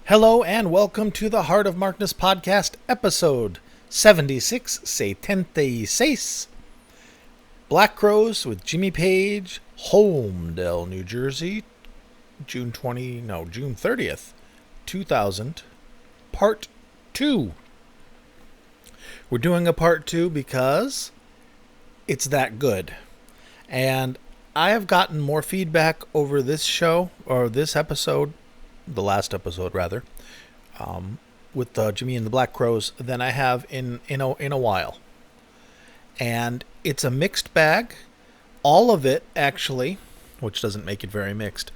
Hello and welcome to the Heart of Markness podcast, episode 76, 76. Black Crowes with Jimmy Page, Holmdel, New Jersey, June 30th, 2000, part 2. We're doing a part 2 because it's that good. And I have gotten more feedback over this show, or this episode, the last episode rather, with Jimmy and the Black Crowes than I have in a while. And it's a mixed bag. All of it, actually, which doesn't make it very mixed,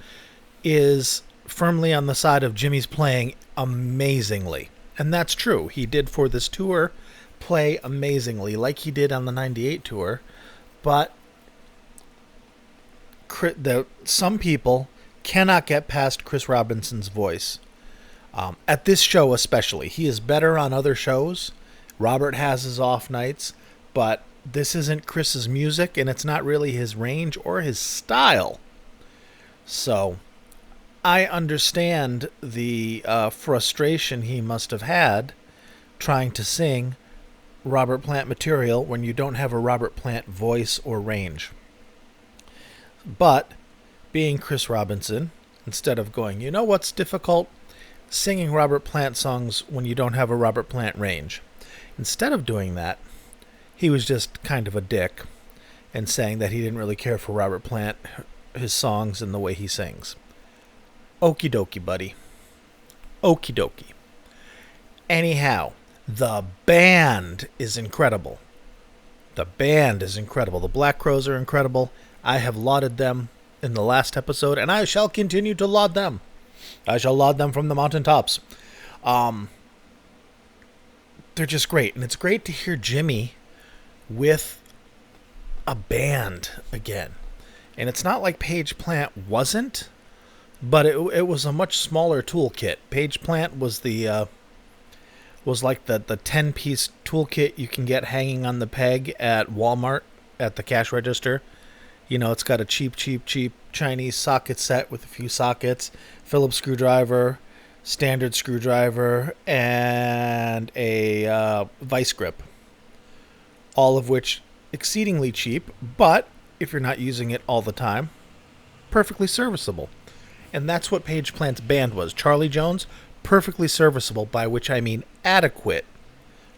is firmly on the side of Jimmy's playing amazingly. And that's true. He did for this tour play amazingly, like he did on the 98 tour. But some people cannot get past Chris Robinson's voice. At this show especially. He is better on other shows. Robert has his off nights, but this isn't Chris's music, and it's not really his range or his style. So I understand the frustration he must have had trying to sing Robert Plant material when you don't have a Robert Plant voice or range. But being Chris Robinson, instead of going, you know what's difficult? Singing Robert Plant songs when you don't have a Robert Plant range. Instead of doing that, he was just kind of a dick and saying that he didn't really care for Robert Plant, his songs, and the way he sings. Okie dokie, buddy. Okie dokie. Anyhow, the band is incredible. The band is incredible. The Black Crowes are incredible. I have lauded them in the last episode, and I shall continue to laud them. I shall laud them from the mountaintops. They're just great, and it's great to hear Jimmy with a band again. And it's not like Page Plant wasn't, but it was a much smaller toolkit. Page Plant was like the 10-piece toolkit you can get hanging on the peg at Walmart at the cash register. You know, it's got a cheap Chinese socket set with a few sockets, Phillips screwdriver, standard screwdriver, and a vice grip. All of which exceedingly cheap, but if you're not using it all the time, perfectly serviceable. And that's what Page Plant's band was. Charlie Jones, perfectly serviceable, by which I mean adequate,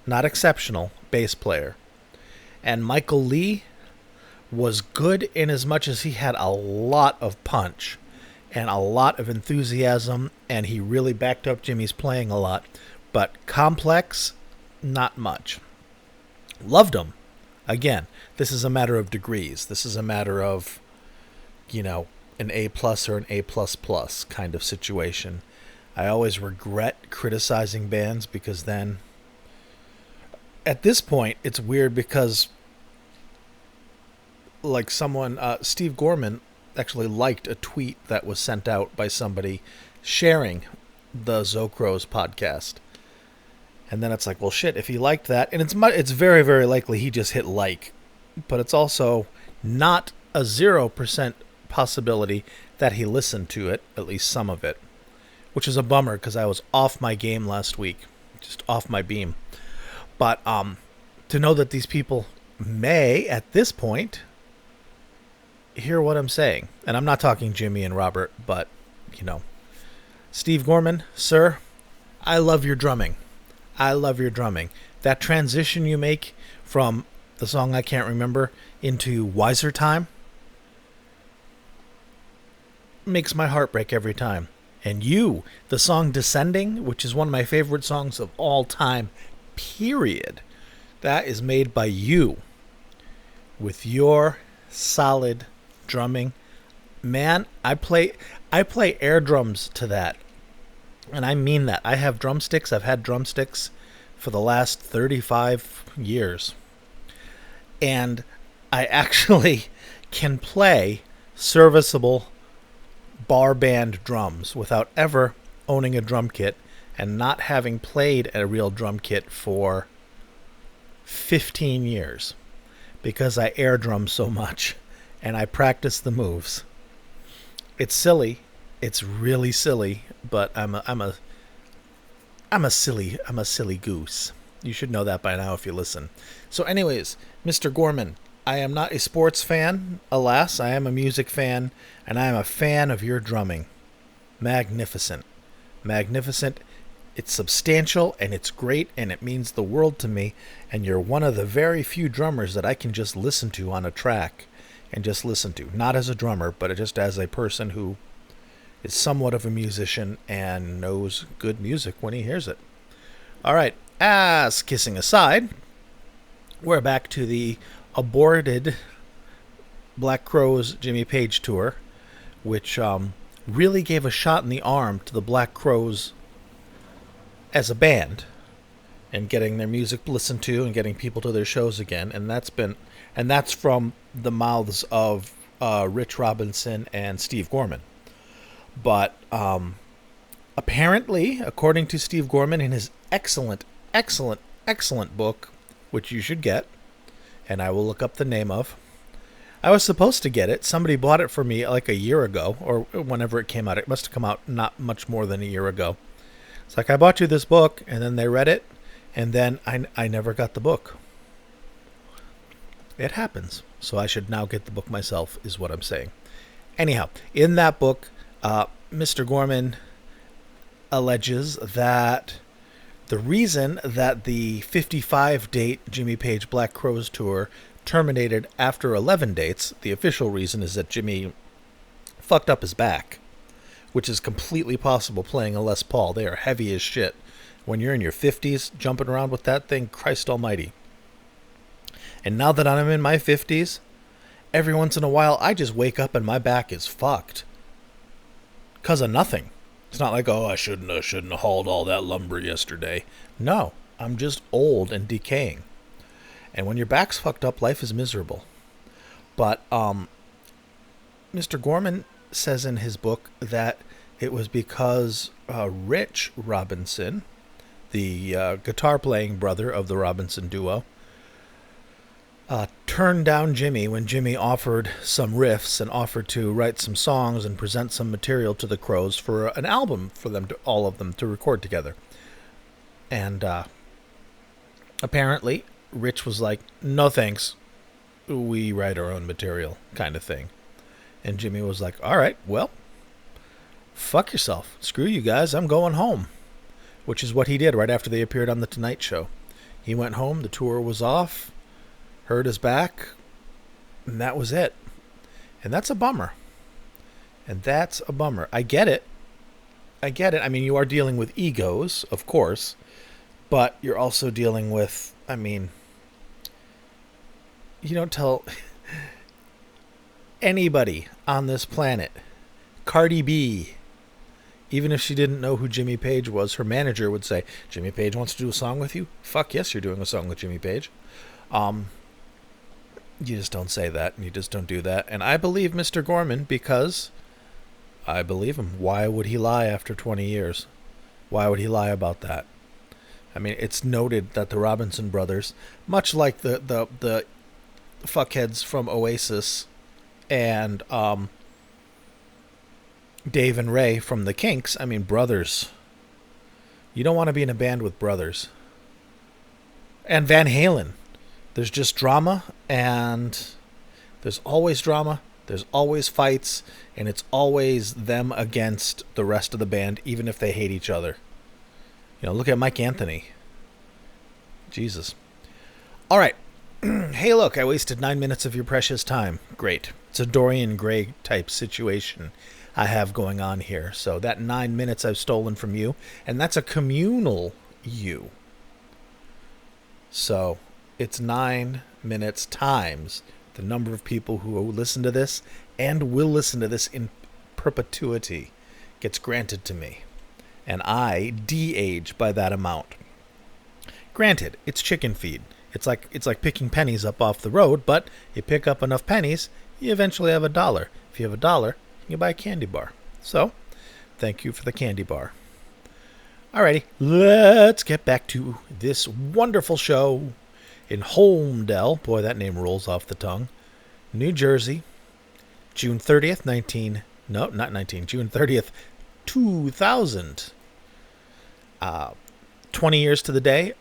not exceptional, bass player. And Michael Lee was good in as much as he had a lot of punch and a lot of enthusiasm, and he really backed up Jimmy's playing a lot. But complex, not much. Loved him. Again, this is a matter of degrees. This is a matter of, an A+ or an A++ kind of situation. I always regret criticizing bands because then, at this point, it's weird because like someone, Steve Gorman actually liked a tweet that was sent out by somebody sharing the Zocros podcast. And then it's like, well, shit, if he liked that, and it's very, very likely he just hit like, but it's also not a 0% possibility that he listened to it, at least some of it, which is a bummer because I was off my game last week, just off my beam. But to know that these people may, at this point, hear what I'm saying. And I'm not talking Jimmy and Robert, but, Steve Gorman, sir, I love your drumming. I love your drumming. That transition you make from the song I can't remember into Wiser Time makes my heart break every time. And the song Descending, which is one of my favorite songs of all time, period, that is made by you with your solid drumming. Man, I play air drums to that. And I mean that. I have drumsticks. I've had drumsticks for the last 35 years. And I actually can play serviceable bar band drums without ever owning a drum kit and not having played a real drum kit for 15 years because I air drum so much and I practice the moves. It's silly. It's really silly, but I'm a I'm a silly goose. You should know that by now if you listen. So anyways, Mr. Gorman, I am not a sports fan, alas. I am a music fan, and I am a fan of your drumming. Magnificent. Magnificent. It's substantial, and it's great, and it means the world to me, and you're one of the very few drummers that I can just listen to on a track and just listen to. Not as a drummer, but just as a person who is somewhat of a musician and knows good music when he hears it. All right, ass kissing aside, we're back to the aborted Black Crowes Jimmy Page tour, which really gave a shot in the arm to the Black Crowes as a band and getting their music listened to and getting people to their shows again. And that's from the mouths of Rich Robinson and Steve Gorman. But apparently, according to Steve Gorman in his excellent book, which you should get, and I will look up the name of. I was supposed to get it. Somebody bought it for me like a year ago, or whenever it came out. It must have come out not much more than a year ago. It's like, I bought you this book, and then they read it, and then I never got the book. It happens. So I should now get the book myself, is what I'm saying. Anyhow, in that book, Mr. Gorman alleges that the reason that the 55-date Jimmy Page Black Crowes tour terminated after 11 dates, the official reason is that Jimmy fucked up his back, which is completely possible playing a Les Paul. They are heavy as shit. When you're in your 50s, jumping around with that thing, Christ almighty. And now that I'm in my 50s, every once in a while, I just wake up and my back is fucked. 'Cause of nothing. It's not like, oh, I shouldn't have hauled all that lumber yesterday. No, I'm just old and decaying. And when your back's fucked up, life is miserable. But Mr. Gorman says in his book that it was because Rich Robinson, the guitar-playing brother of the Robinson duo, turned down Jimmy when Jimmy offered some riffs and offered to write some songs and present some material to the Crowes for an album for them, all of them, to record together. And apparently, Rich was like, no thanks, we write our own material, kind of thing. And Jimmy was like, all right, well, fuck yourself. Screw you guys, I'm going home. Which is what he did right after they appeared on The Tonight Show. He went home, the tour was off, hurt his back, and that was it. And that's a bummer. I get it. I mean, you are dealing with egos, of course, but you're also dealing with, I mean, you don't tell anybody on this planet, Cardi B, even if she didn't know who Jimmy Page was, her manager would say, Jimmy Page wants to do a song with you? Fuck yes, you're doing a song with Jimmy Page. You just don't say that, and you just don't do that. And I believe Mr. Gorman because I believe him. Why would he lie after 20 years? Why would he lie about that? I mean, it's noted that the Robinson brothers, much like the fuckheads from Oasis and Dave and Ray from the Kinks, I mean, brothers. You don't want to be in a band with brothers. And Van Halen. There's just drama, and there's always drama, there's always fights, and it's always them against the rest of the band, even if they hate each other. You know, look at Mike Anthony. Jesus. All right. Hey, look, I wasted 9 minutes of your precious time. Great. It's a Dorian Gray type situation I have going on here. So that 9 minutes I've stolen from you, and that's a communal you. So it's 9 minutes times the number of people who listen to this and will listen to this in perpetuity gets granted to me. And I de-age by that amount. Granted, it's chicken feed. It's like picking pennies up off the road, but you pick up enough pennies, you eventually have $1. If you have $1, you can buy a candy bar. So, thank you for the candy bar. Alrighty, let's get back to this wonderful show in Holmdel. Boy, that name rolls off the tongue. New Jersey, June 30th, June 30th, 2000. 20 years to the day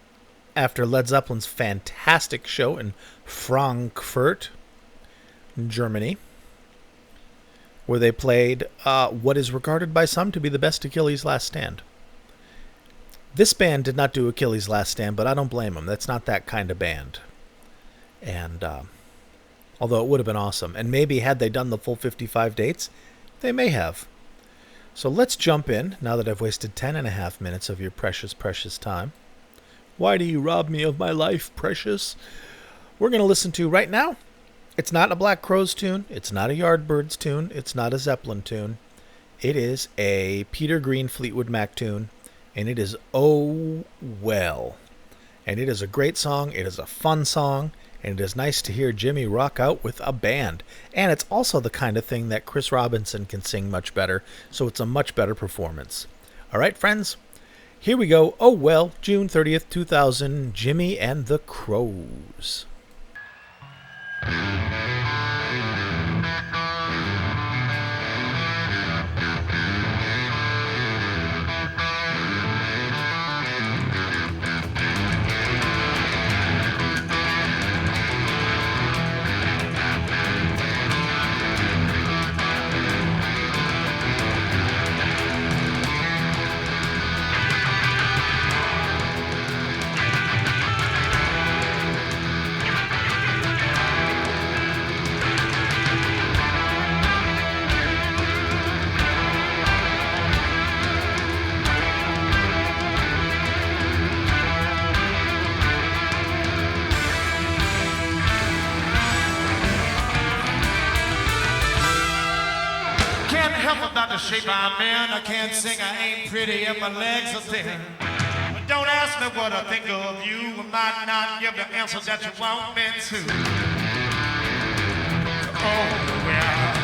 after Led Zeppelin's fantastic show in Frankfurt, Germany, where they played what is regarded by some to be the best Achilles' Last Stand. This band did not do Achilles' Last Stand, but I don't blame them. That's not that kind of band. And although it would have been awesome. And maybe had they done the full 55 dates, they may have. So let's jump in, now that I've wasted 10.5 minutes of your precious, precious time. Why do you rob me of my life, precious? We're going to listen to right now. It's not a Black Crowes tune. It's not a Yardbirds tune. It's not a Zeppelin tune. It is a Peter Green Fleetwood Mac tune. And it is Oh Well. And it is a great song. It is a fun song. And it is nice to hear Jimmy rock out with a band. And it's also the kind of thing that Chris Robinson can sing much better. So it's a much better performance. All right, friends. Here we go. Oh Well, June 30th, 2000. Jimmy and the Crows. The shape I'm in, I can't sing, I ain't pretty, and my legs are thin. But don't ask me what I think of you, I might not give the answer that you want me to. Oh, well.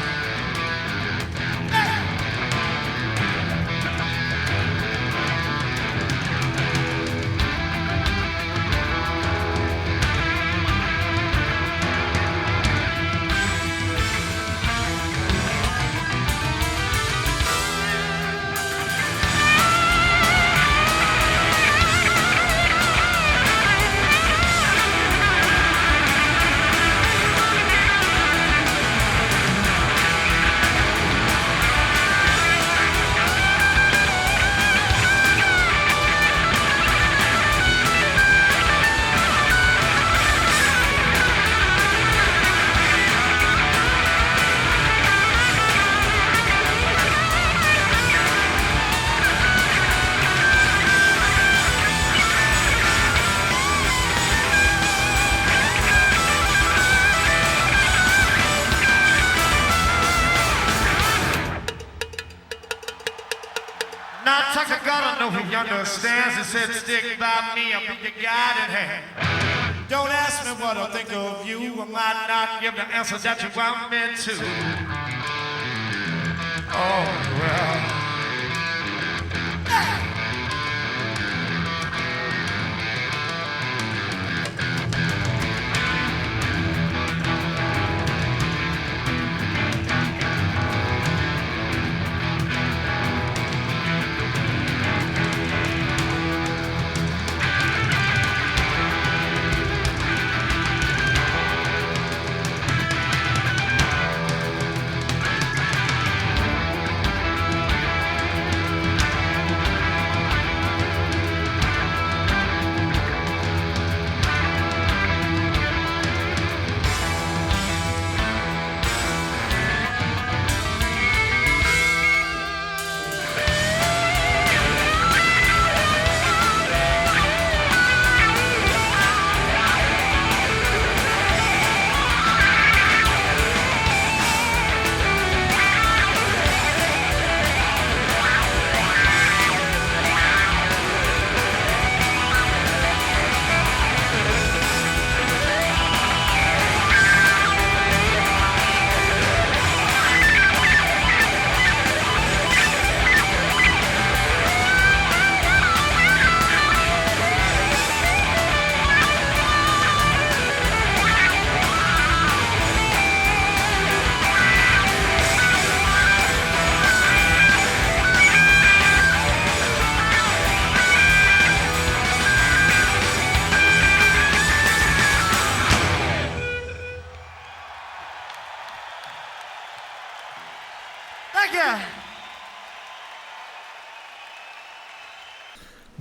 He understands, he said, stick by me, I'll be your guiding hand. Don't ask me what I think of you, I might not give the answer that you want me to. Oh, well.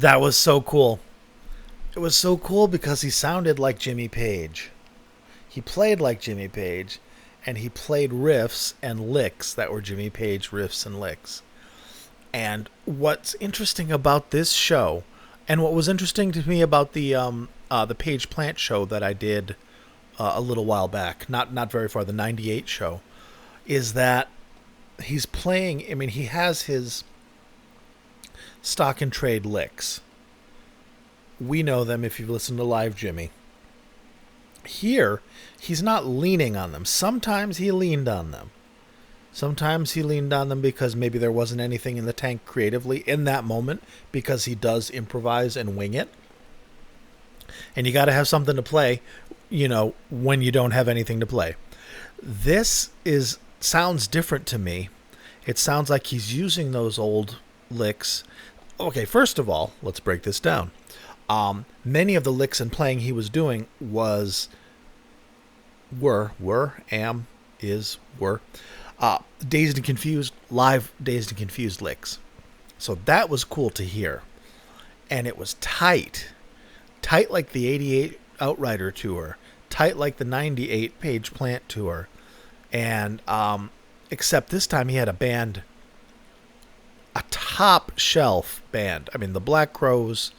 That was so cool. It was so cool because he sounded like Jimmy Page. He played like Jimmy Page, and he played riffs and licks that were Jimmy Page riffs and licks. And what's interesting about this show, and what was interesting to me about the Page Plant show that I did a little while back, not very far, the '98 show, is that he's playing. I mean, he has his stock and trade licks. We know them if you've listened to Live Jimmy. Here, he's not leaning on them. Sometimes he leaned on them. Sometimes he leaned on them because maybe there wasn't anything in the tank creatively in that moment, because he does improvise and wing it. And you got to have something to play, when you don't have anything to play. This sounds different to me. It sounds like he's using those old licks. Okay, first of all, let's break this down. Many of the licks and playing he was doing were Dazed and Confused, live Dazed and Confused licks. So that was cool to hear. And it was tight. Tight like the '88 Outrider tour. Tight like the '98 Page Plant tour. And except this time he had a band, a top shelf band. I mean, the Black Crowes,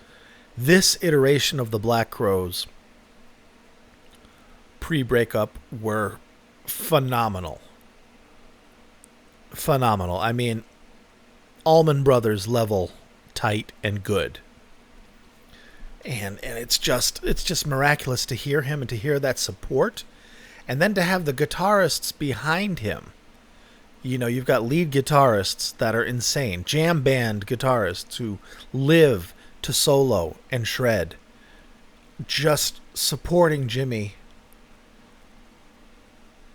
this iteration of the Black Crowes pre-breakup were phenomenal. Phenomenal. I mean, Allman Brothers level tight and good. And it's just miraculous to hear him and to hear that support, and then to have the guitarists behind him. You've got lead guitarists that are insane, jam band guitarists who live to solo and shred, just supporting Jimmy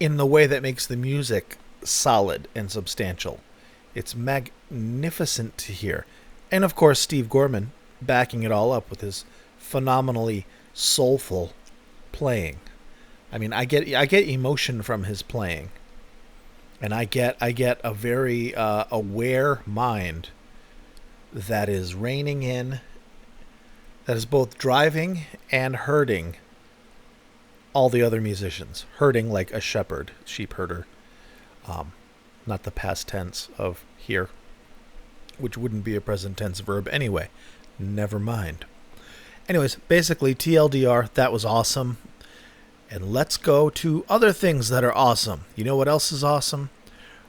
in the way that makes the music solid and substantial. It's magnificent to hear. And of course, Steve Gorman backing it all up with his phenomenally soulful playing. I mean, I get emotion from his playing. And I get a very aware mind that is reining in, that is both driving and herding all the other musicians. Herding like a sheep herder. Not the past tense of here, which wouldn't be a present tense verb anyway. Never mind. Anyways, basically, TLDR, that was awesome. And let's go to other things that are awesome. You know what else is awesome?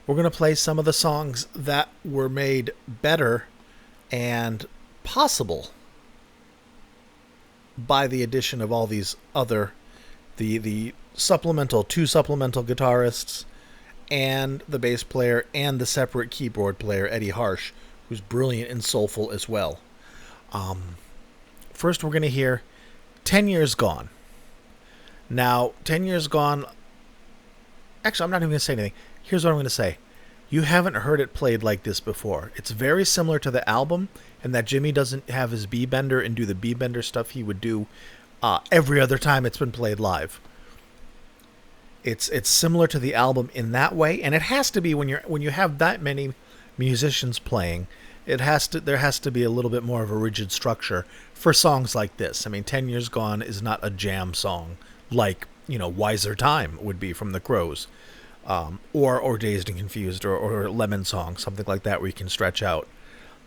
We're going to play some of the songs that were made better and possible by the addition of all these other, the two supplemental guitarists, and the bass player, and the separate keyboard player, Eddie Harsh, who's brilliant and soulful as well. First, we're going to hear 10 Years Gone. Now, 10 Years Gone... Actually, I'm not even going to say anything. Here's what I'm going to say. You haven't heard it played like this before. It's very similar to the album, in that Jimmy doesn't have his B-bender and do the B-bender stuff he would do every other time it's been played live. It's similar to the album in that way, and it has to be when you have that many musicians playing. There has to be a little bit more of a rigid structure for songs like this. I mean, 10 Years Gone is not a jam song like, Wiser Time would be from the Crowes, or Dazed and Confused, or Lemon Song, something like that where you can stretch out.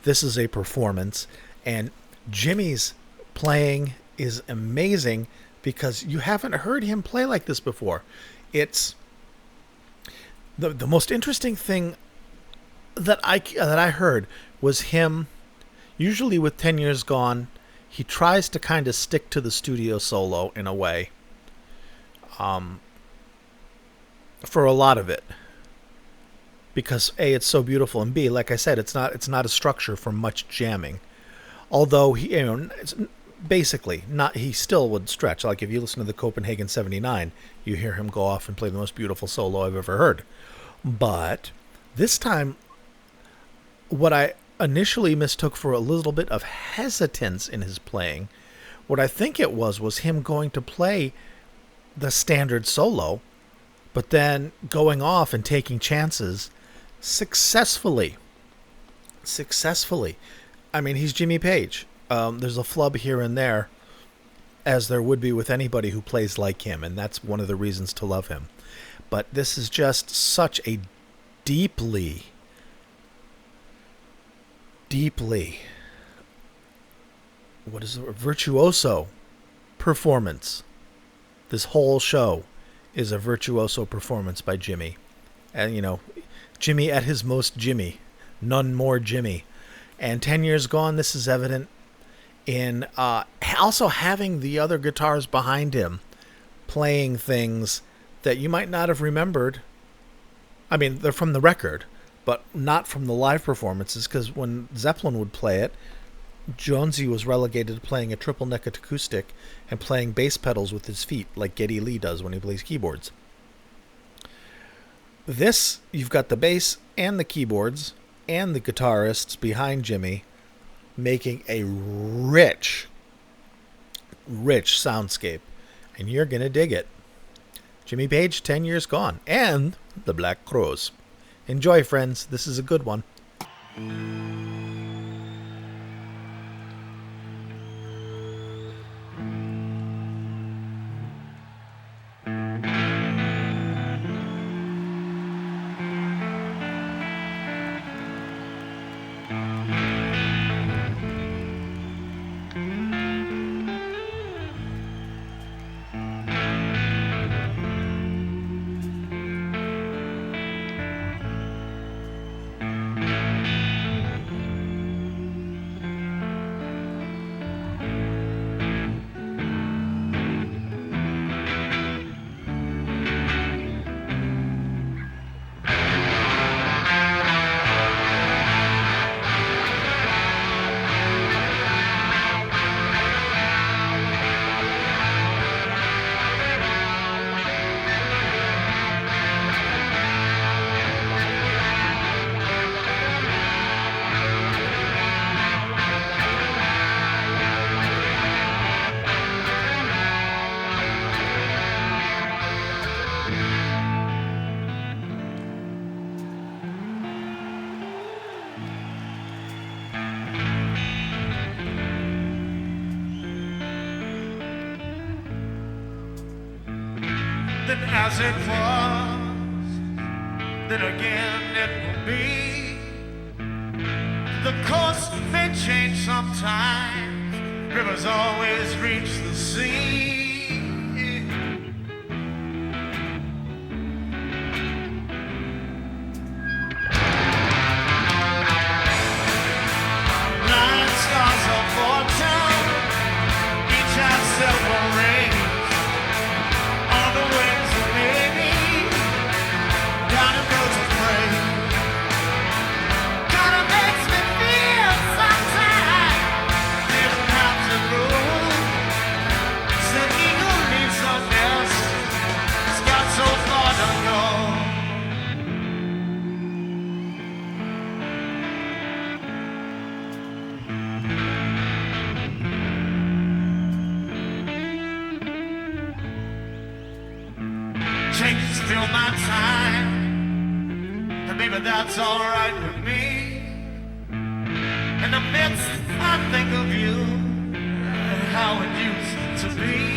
This is a performance, and Jimmy's playing is amazing because you haven't heard him play like this before. It's the most interesting thing that I heard was him. Usually with 10 Years Gone, he tries to kind of stick to the studio solo in a way. For a lot of it, because A, it's so beautiful, and B, like I said, it's not a structure for much jamming. Although it's basically not. He still would stretch. Like if you listen to the Copenhagen '79, you hear him go off and play the most beautiful solo I've ever heard. But this time, what I initially mistook for a little bit of hesitance in his playing, what I think it was him going to play the standard solo, but then going off and taking chances successfully. I mean, he's Jimmy Page. There's a flub here and there, as there would be with anybody who plays like him, and that's one of the reasons to love him. But this is just such a deeply virtuoso performance. This whole show is a virtuoso performance by Jimmy. And, Jimmy at his most Jimmy. None more Jimmy. And 10 years gone, this is evident in also having the other guitars behind him playing things that you might not have remembered. I mean, they're from the record, but not from the live performances, because when Zeppelin would play it, Jonesy was relegated to playing a triple neck acoustic and playing bass pedals with his feet, like Geddy Lee does when he plays keyboards. This, you've got the bass and the keyboards and the guitarists behind Jimmy making a rich soundscape, and you're going to dig it. Jimmy Page, 10 years gone, and the Black Crowes. Enjoy, friends. This is a good one. Then as it was, then again it will be. The course may change sometimes, rivers always reach the sea. Nine stars of fortune, each has several rings. On the wings of maybe, down in birds of prey. Kinda makes me feel sometimes didn't have to rule. Said eagle needs a nest, it's got so far to go. Change is still my time, and maybe that's alright with me. In the midst, I think of you and how it used to be.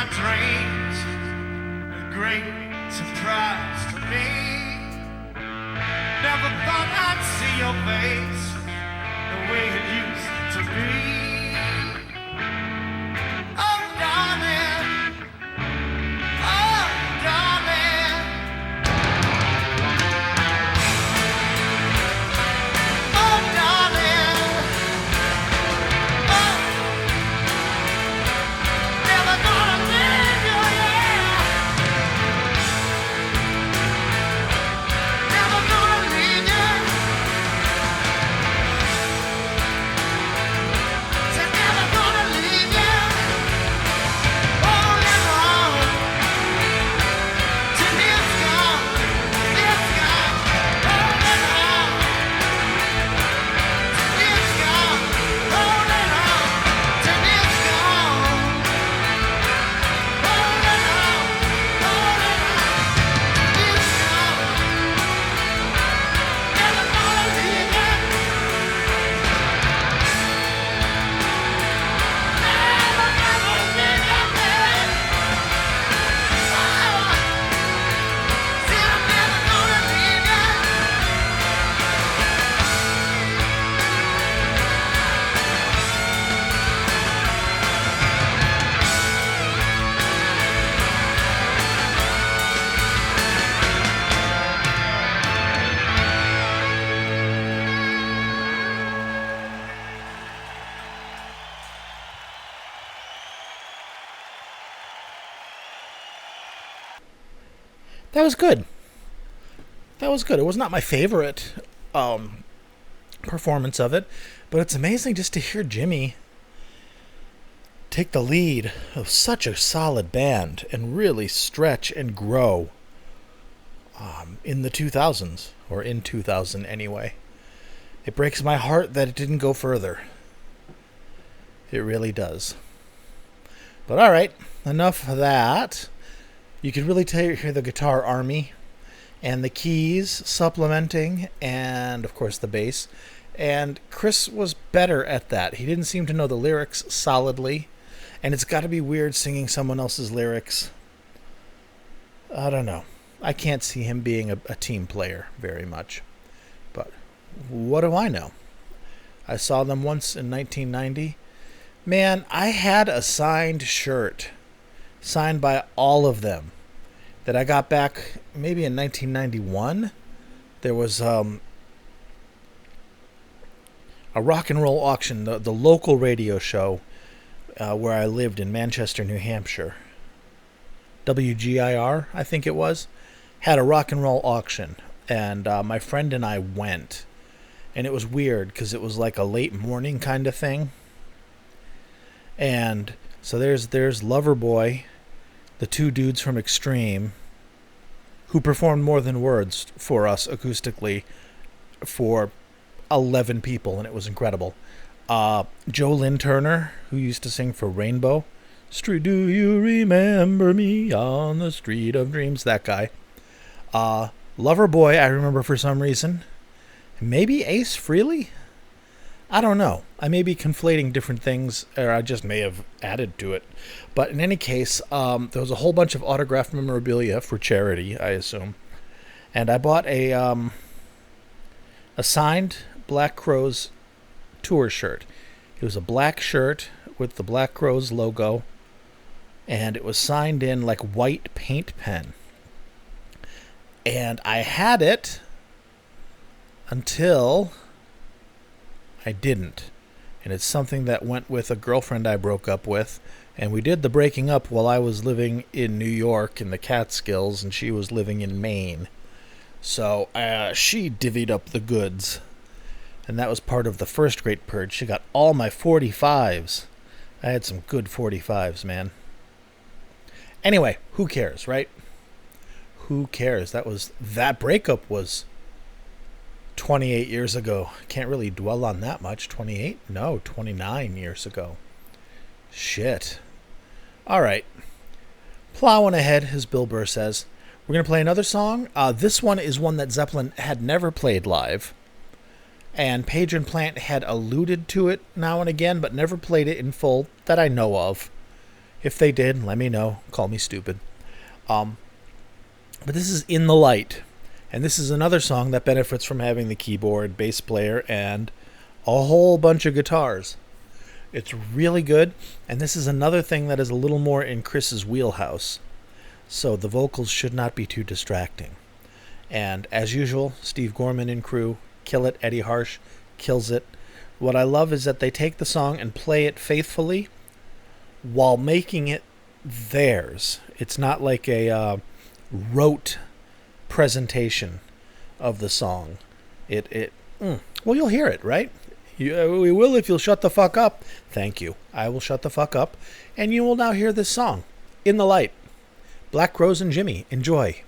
my dreams. A great surprise to me. Never thought I'd see your face the way it used to be. Oh, darling. Oh, darling. Oh, darling. Oh, never gonna leave you, yeah. Never gonna leave you. Said never gonna leave you. Holding on till it's gone, it's gone. Holding on till it's gone. Holding on till it's gone. Holding on till it's gone. Never gonna leave you. Never gonna leave you, man. Oh, said I'm never gonna leave you. That was good. That was good. It was not my favorite performance of it, but it's amazing just to hear Jimmy take the lead of such a solid band and really stretch and grow in the 2000s, or in 2000 anyway. It breaks my heart that it didn't go further. It really does. But all right, enough of that. You could really hear the guitar army and the keys supplementing, and of course the bass. And Chris was better at that. He didn't seem to know the lyrics solidly, and it's got to be weird singing someone else's lyrics. I don't know. I can't see him being a team player very much. But what do I know? I saw them once in 1990. Man, I had a signed shirt, signed by all of them, that I got back maybe in 1991. There was a rock and roll auction, the local radio show where I lived in Manchester, New Hampshire. WGIR, I think it was, had a rock and roll auction, and my friend and I went, and it was weird because it was like a late morning kind of thing. And so there's Loverboy, the two dudes from Extreme, who performed More Than Words for us acoustically for 11 people, and it was incredible. Joe Lynn Turner, who used to sing for Rainbow. Street, do you remember me on the street of dreams? That guy. Loverboy, I remember for some reason. Maybe Ace Frehley? I don't know. I may be conflating different things, or I just may have added to it. But in any case, there was a whole bunch of autographed memorabilia for charity, I assume. And I bought a signed Black Crowes tour shirt. It was a black shirt with the Black Crowes logo, and it was signed in like white paint pen. And I had it until I didn't. And it's something that went with a girlfriend I broke up with. And we did the breaking up while I was living in New York in the Catskills, and she was living in Maine. So she divvied up the goods. And that was part of the first Great Purge. She got all my 45s. I had some good 45s, man. Anyway, who cares, right? Who cares? That breakup was 28 years ago. Can't really dwell on that much. 28? No, 29 years ago. Shit. All right. Plowing ahead, as Bill Burr says. We're going to play another song. This one is one that Zeppelin had never played live. And Page and Plant had alluded to it now and again, but never played it in full that I know of. If they did, let me know. Call me stupid. But this is In the Light. And this is another song that benefits from having the keyboard, bass player, and a whole bunch of guitars. It's really good. And this is another thing that is a little more in Chris's wheelhouse. So the vocals should not be too distracting. And as usual, Steve Gorman and crew kill it. Eddie Harsh kills it. What I love is that they take the song and play it faithfully while making it theirs. It's not like a rote presentation of the song. Well, you'll hear it, right? We will if you'll shut the fuck up. Thank you. I will shut the fuck up. And you will now hear this song, In the Light. Black Rose and Jimmy, enjoy.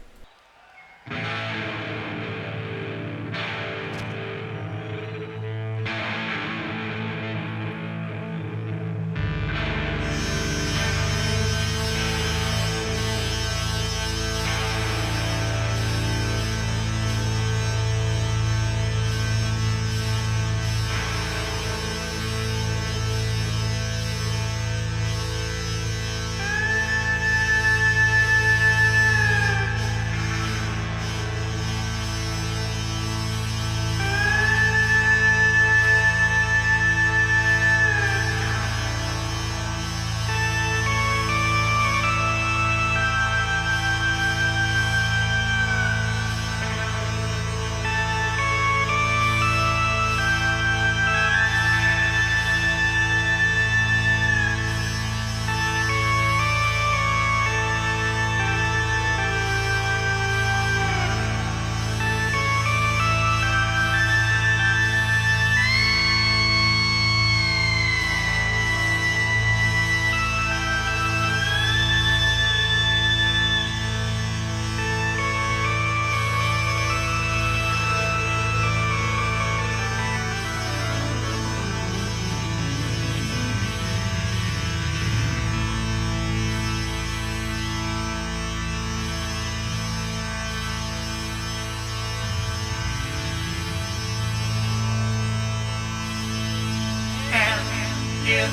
If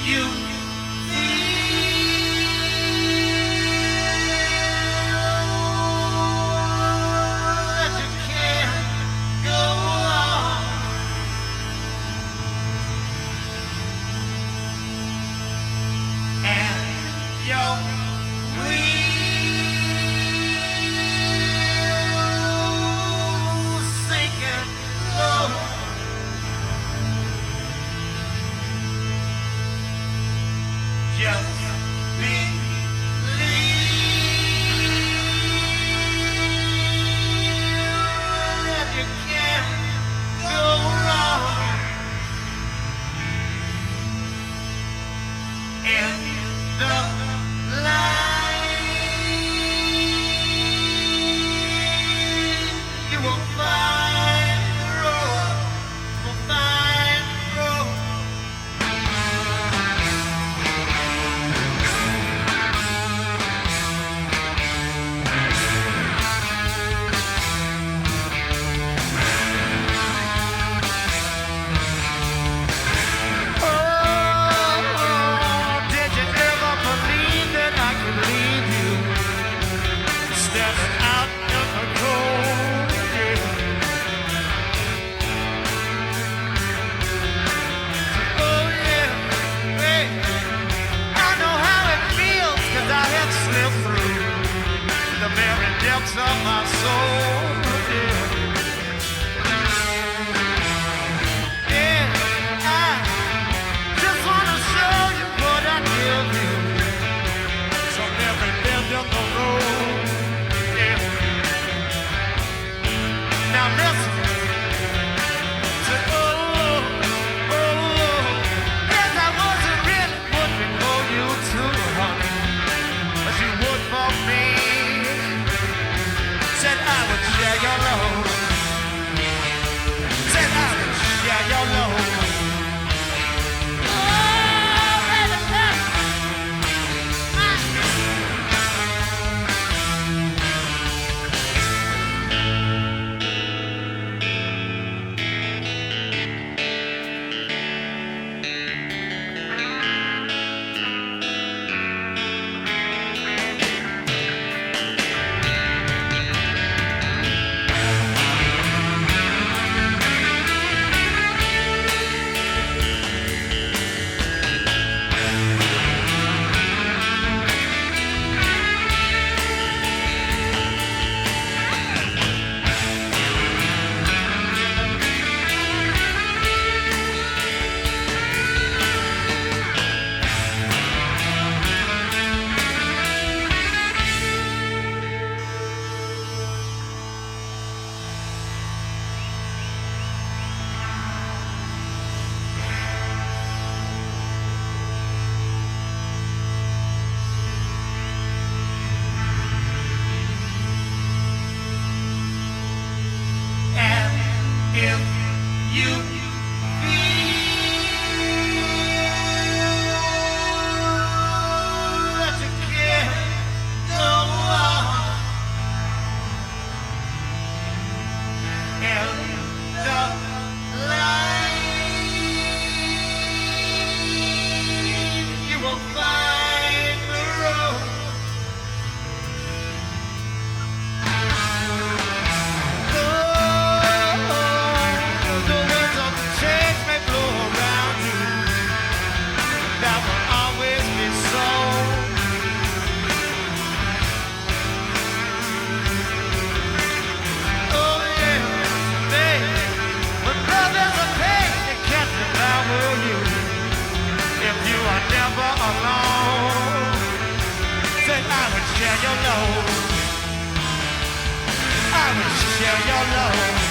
you of my soul, yeah, I just wanna show you what I give you. From every bend in the road, yeah. Now listen to yes, I wasn't really looking for you to, honey, but you would for me. Said I would share your load. I will share your load.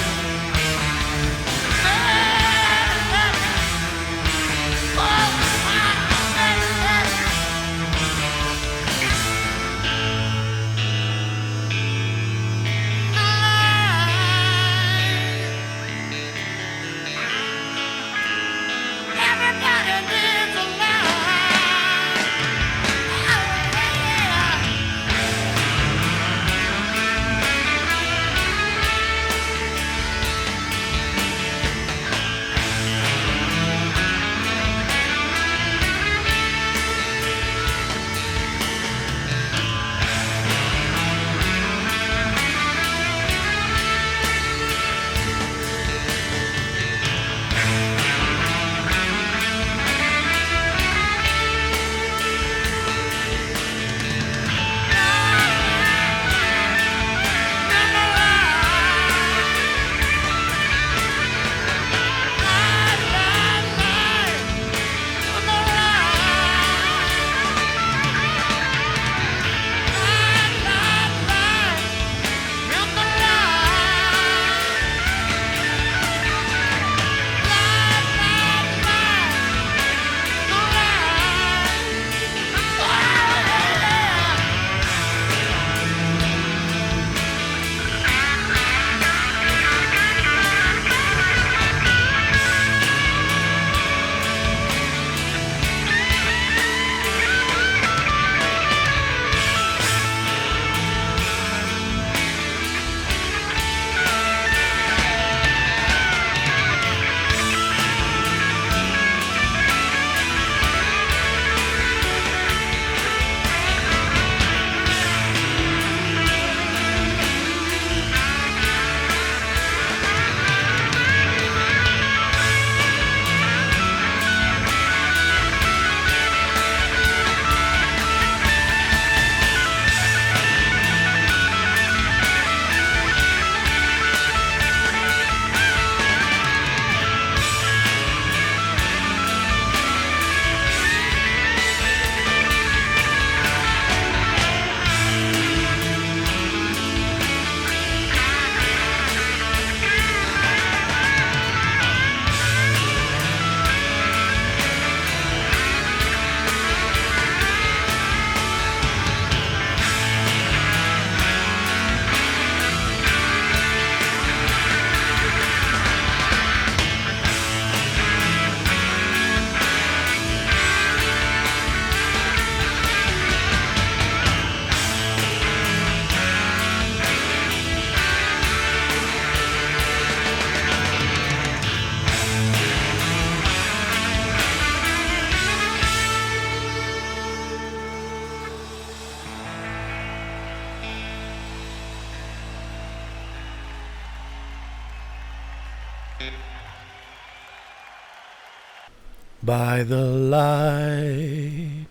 By the light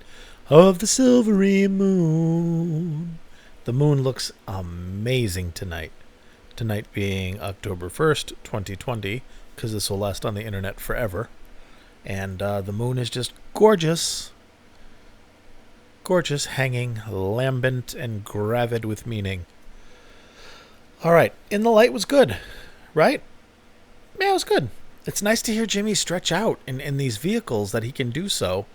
of the silvery moon. The moon looks amazing tonight. Tonight being October 1st, 2020, because this will last on the internet forever. And the moon is just gorgeous. Gorgeous, hanging, lambent, and gravid with meaning. All right, In the Light was good, right? Yeah, it was good. It's nice to hear Jimmy stretch out in these vehicles that he can do so.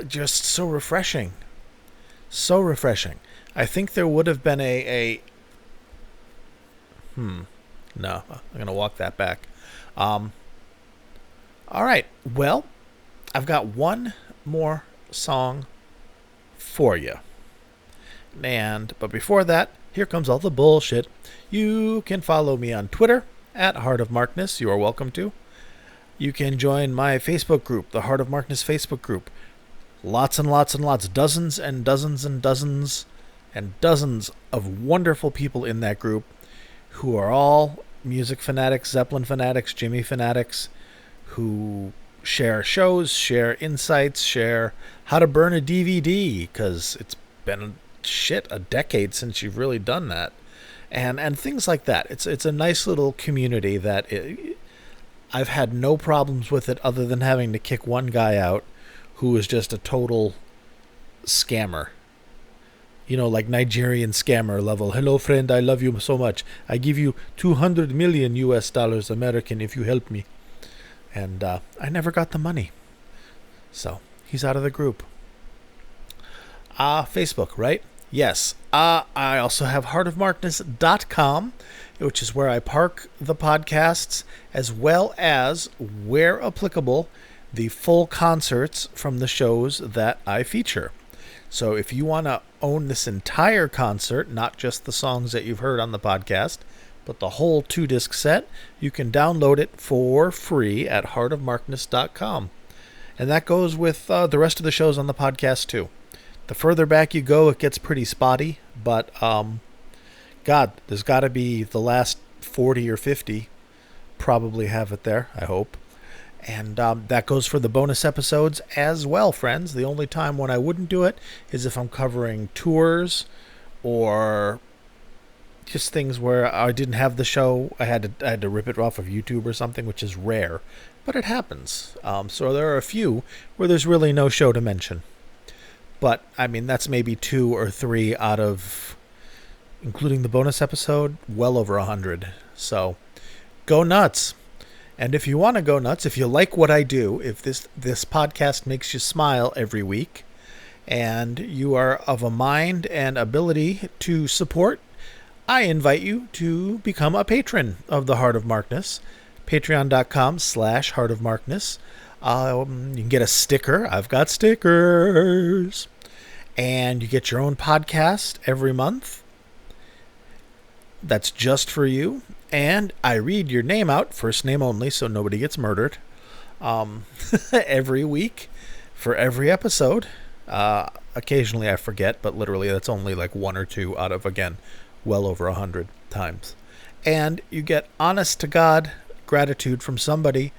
Just so refreshing. So refreshing. I think there would have been no, I'm going to walk that back. All right, well, I've got one more song for you. But before that, here comes all the bullshit. You can follow me on Twitter at Heart of Markness. You are welcome to. You can join my Facebook group, the Heart of Markness Facebook group. Lots and lots and lots, dozens and dozens and dozens and dozens of wonderful people in that group who are all music fanatics, Zeppelin fanatics, Jimmy fanatics, who share shows, share insights, share how to burn a DVD, because it's been a decade since you've really done that, and things like that. It's a nice little community that I've had no problems with it, other than having to kick one guy out who is just a total scammer. like Nigerian scammer level. Hello, friend, I love you so much. I give you 200 million US dollars American if you help me. And I never got the money. So he's out of the group. Facebook, right? Yes. I also have heartofmarkness.com, which is where I park the podcasts, as well as, where applicable, the full concerts from the shows that I feature. So if you want to own this entire concert, not just the songs that you've heard on the podcast, but the whole 2-disc set, you can download it for free at heartofmarkness.com. And that goes with the rest of the shows on the podcast too. The further back you go, it gets pretty spotty, but God, there's got to be the last 40 or 50 probably have it there, I hope. And that goes for the bonus episodes as well, friends. The only time when I wouldn't do it is if I'm covering tours or just things where I didn't have the show. I had to rip it off of YouTube or something, which is rare, but it happens. So there are a few where there's really no show to mention. But, I mean, that's maybe 2 or 3 out of, including the bonus episode, well over 100. So, go nuts. And if you want to go nuts, if you like what I do, if this podcast makes you smile every week, and you are of a mind and ability to support, I invite you to become a patron of the Heart of Markness. Patreon.com/Heart of Markness. You can get a sticker. I've got stickers. And you get your own podcast every month. That's just for you. And I read your name out, first name only, so nobody gets murdered, every week for every episode. Occasionally I forget, but literally that's only like 1 or 2 out of, again, well over 100 times. And you get honest to God gratitude from somebody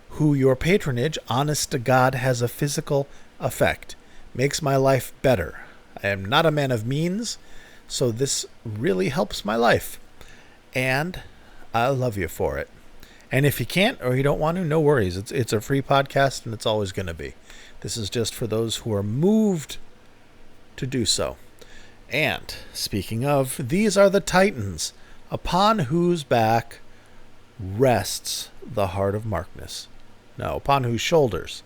who your patronage, honest to God, has a physical effect. Makes my life better. I am not a man of means, so this really helps my life. And I love you for it. And if you can't or you don't want to, no worries. It's a free podcast, and it's always going to be. This is just for those who are moved to do so. And speaking of, these are the Titans, upon whose back rests the Heart of Markness. No, upon whose shoulders.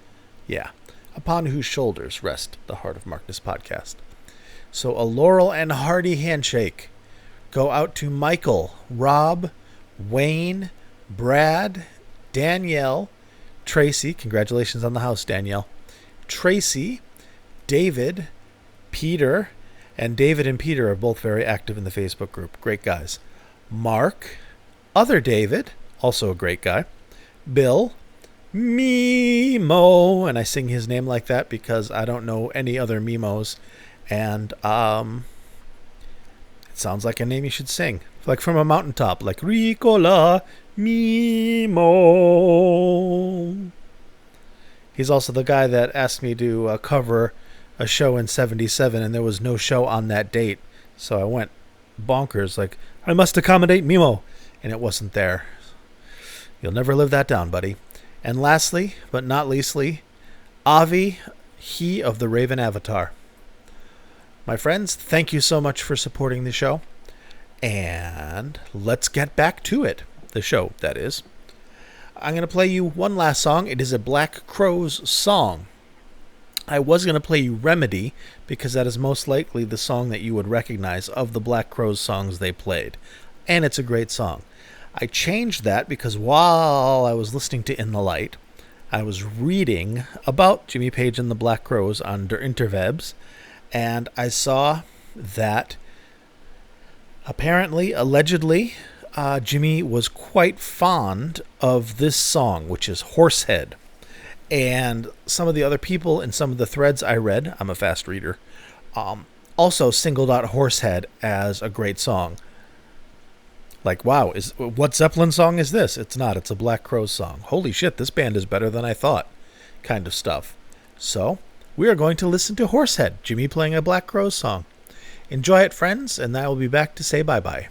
Yeah, upon whose shoulders rest the Heart of Markness podcast. So a laurel and hearty handshake go out to Michael, Rob, Wayne, Brad, Danielle, Tracy. Congratulations on the house, Danielle. Tracy, David, Peter, and David and Peter are both very active in the Facebook group. Great guys. Mark, other David, also a great guy. Bill, Mimo, and I sing his name like that because I don't know any other Mimos, and it sounds like a name you should sing, like from a mountaintop, like Ricola Mimo. He's also the guy that asked me to cover a show in 77, and there was no show on that date, so I went bonkers, like, I must accommodate Mimo, and it wasn't there. You'll never live that down, buddy. And lastly, but not leastly, Avi, he of the Raven Avatar. My friends, thank you so much for supporting the show. And let's get back to it. The show, that is. I'm going to play you one last song. It is a Black Crowes song. I was going to play you Remedy, because that is most likely the song that you would recognize of the Black Crowes songs they played. And it's a great song. I changed that because while I was listening to In the Light, I was reading about Jimmy Page and the Black Crowes on Der Interwebs, and I saw that apparently, allegedly, Jimmy was quite fond of this song, which is Horsehead. And some of the other people in some of the threads I read, I'm a fast reader, also singled out Horsehead as a great song. Like, wow, what Zeppelin song is this? It's not. It's a Black Crowes song. Holy shit, this band is better than I thought. Kind of stuff. So, we are going to listen to Horsehead, Jimmy playing a Black Crowes song. Enjoy it, friends, and I will be back to say bye-bye.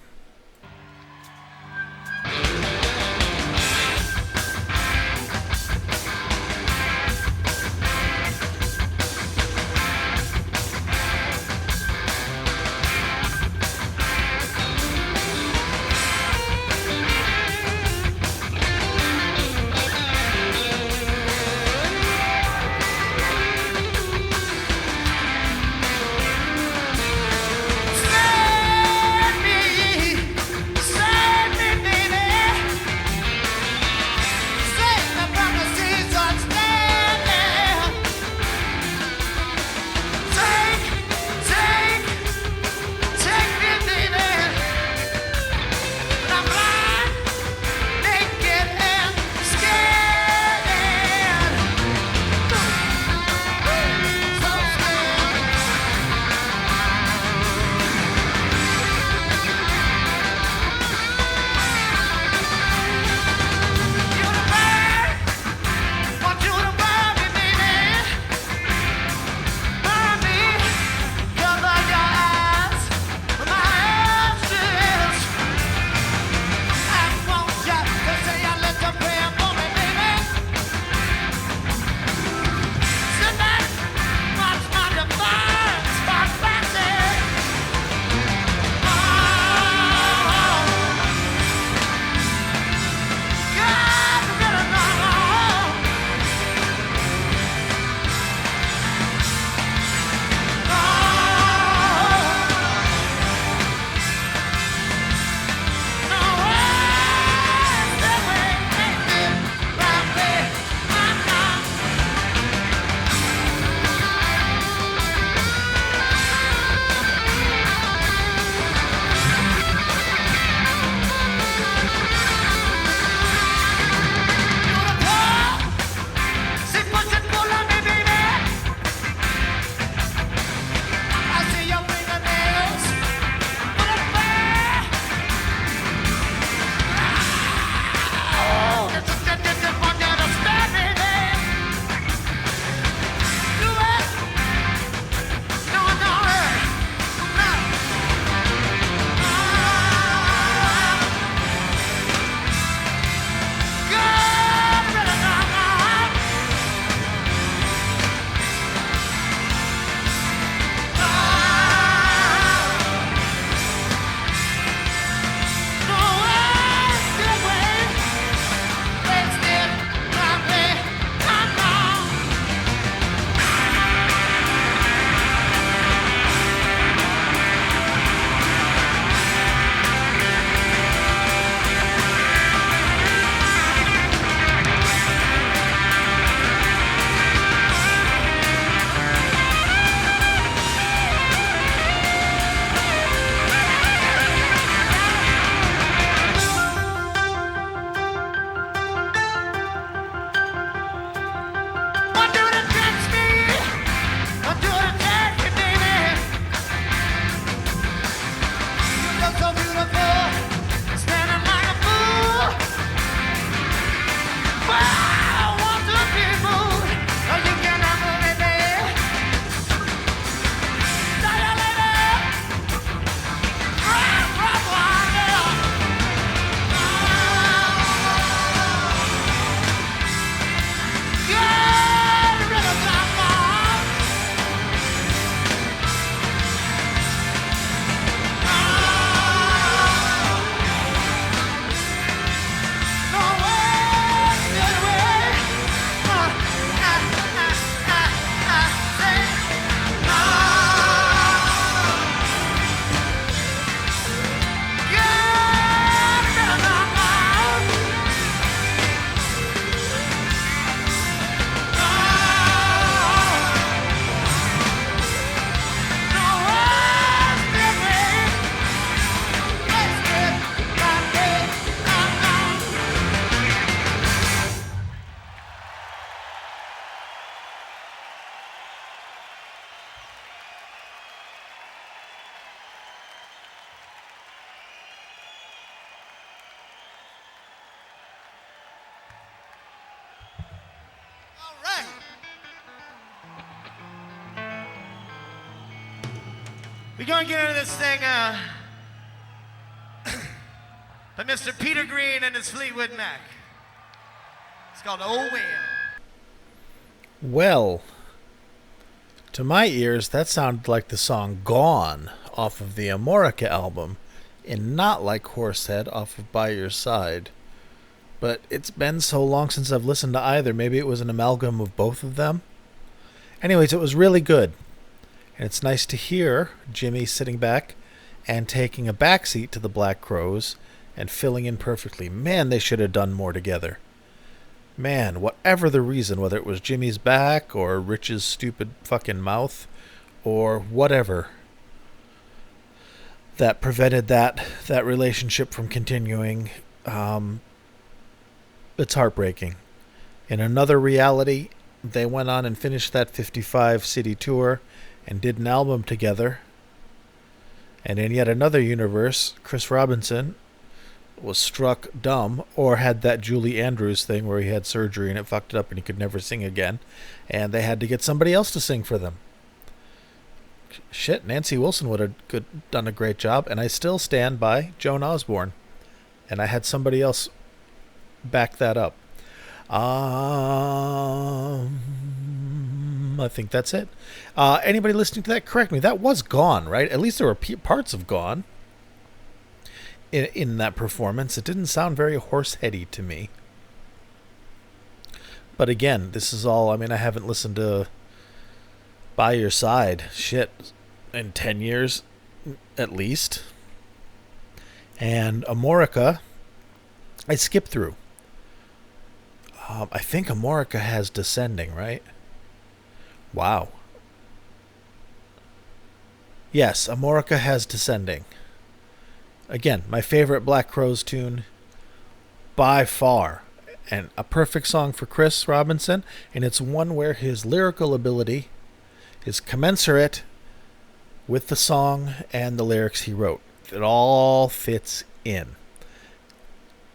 We're going to get into this thing by Mr. Peter Green and his Fleetwood Mac. It's called Old Wind. Well, to my ears, that sounded like the song Gone off of the Amorica album, and not like Horsehead off of By Your Side. But it's been so long since I've listened to either, maybe it was an amalgam of both of them. Anyways, it was really good. And it's nice to hear Jimmy sitting back and taking a backseat to the Black Crowes and filling in perfectly. Man, they should have done more together. Man, whatever the reason, whether it was Jimmy's back or Rich's stupid fucking mouth or whatever that prevented that relationship from continuing, it's heartbreaking. In another reality, they went on and finished that 55 city tour and did an album together. And in yet another universe, Chris Robinson was struck dumb or had that Julie Andrews thing where he had surgery and it fucked it up and he could never sing again. And they had to get somebody else to sing for them. Shit, Nancy Wilson would have done a great job. And I still stand by Joan Osborne. And I had somebody else back that up. I think that's it. Anybody listening to that, correct me. That was Gone, right? At least there were parts of Gone in that performance. It didn't sound very horse-heady to me. But again, this is all, I mean, I haven't listened to By Your Side, shit, in 10 years at least. And Amorica, I skipped through. I think Amorica has Descending, right? Wow. Yes, Amorica has Descending. Again, my favorite Black Crowes tune by far. And a perfect song for Chris Robinson. And it's one where his lyrical ability is commensurate with the song and the lyrics he wrote. It all fits in.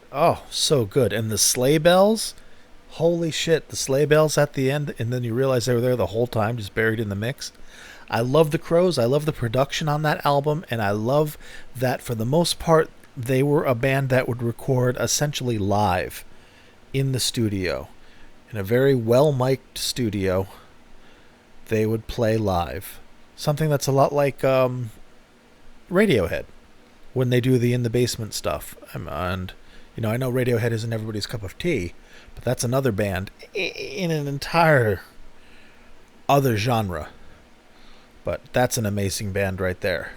Oh, so good. And the sleigh bells... Holy shit, the sleigh bells at the end, and then you realize they were there the whole time, just buried in the mix. I love the Crowes. I love the production on that album, and I love that for the most part, they were a band that would record essentially live in the studio. In a very well-mic'd studio, they would play live. Something that's a lot like Radiohead, when they do the In the Basement stuff. And, you know, I know Radiohead isn't everybody's cup of tea, but that's another band in an entire other genre. But that's an amazing band right there.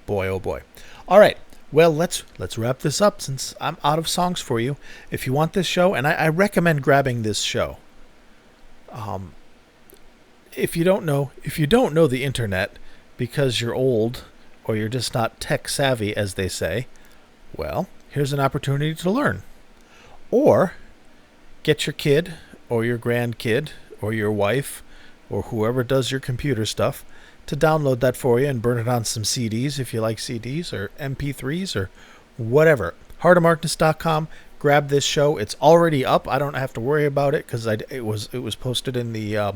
Boy, oh boy. All right. Well, let's wrap this up since I'm out of songs for you. If you want this show, and I recommend grabbing this show. If you don't know the internet because you're old or you're just not tech savvy, as they say, well, here's an opportunity to learn. Or get your kid or your grandkid or your wife or whoever does your computer stuff to download that for you and burn it on some CDs if you like CDs or MP3s or whatever. Heartofmarkness.com. Grab this show. It's already up. I don't have to worry about it because it was posted in the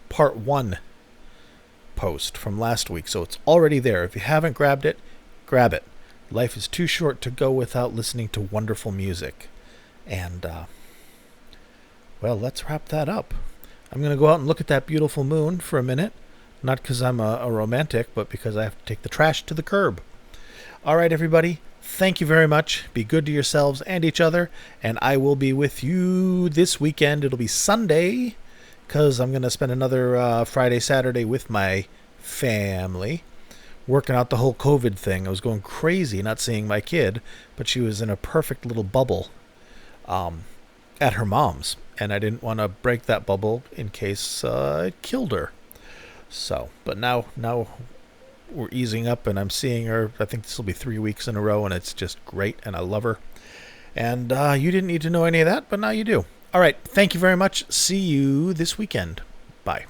part 1 post from last week. So it's already there. If you haven't grabbed it, grab it. Life is too short to go without listening to wonderful music. And, well, let's wrap that up. I'm going to go out and look at that beautiful moon for a minute. Not because I'm a romantic, but because I have to take the trash to the curb. All right, everybody. Thank you very much. Be good to yourselves and each other. And I will be with you this weekend. It'll be Sunday because I'm going to spend another Friday, Saturday with my family. Working out the whole COVID thing. I was going crazy not seeing my kid, but she was in a perfect little bubble at her mom's, and I didn't want to break that bubble in case it killed her. So, but now we're easing up, and I'm seeing her. I think this will be 3 weeks in a row, and it's just great, and I love her. And you didn't need to know any of that, but now you do. All right, thank you very much. See you this weekend. Bye.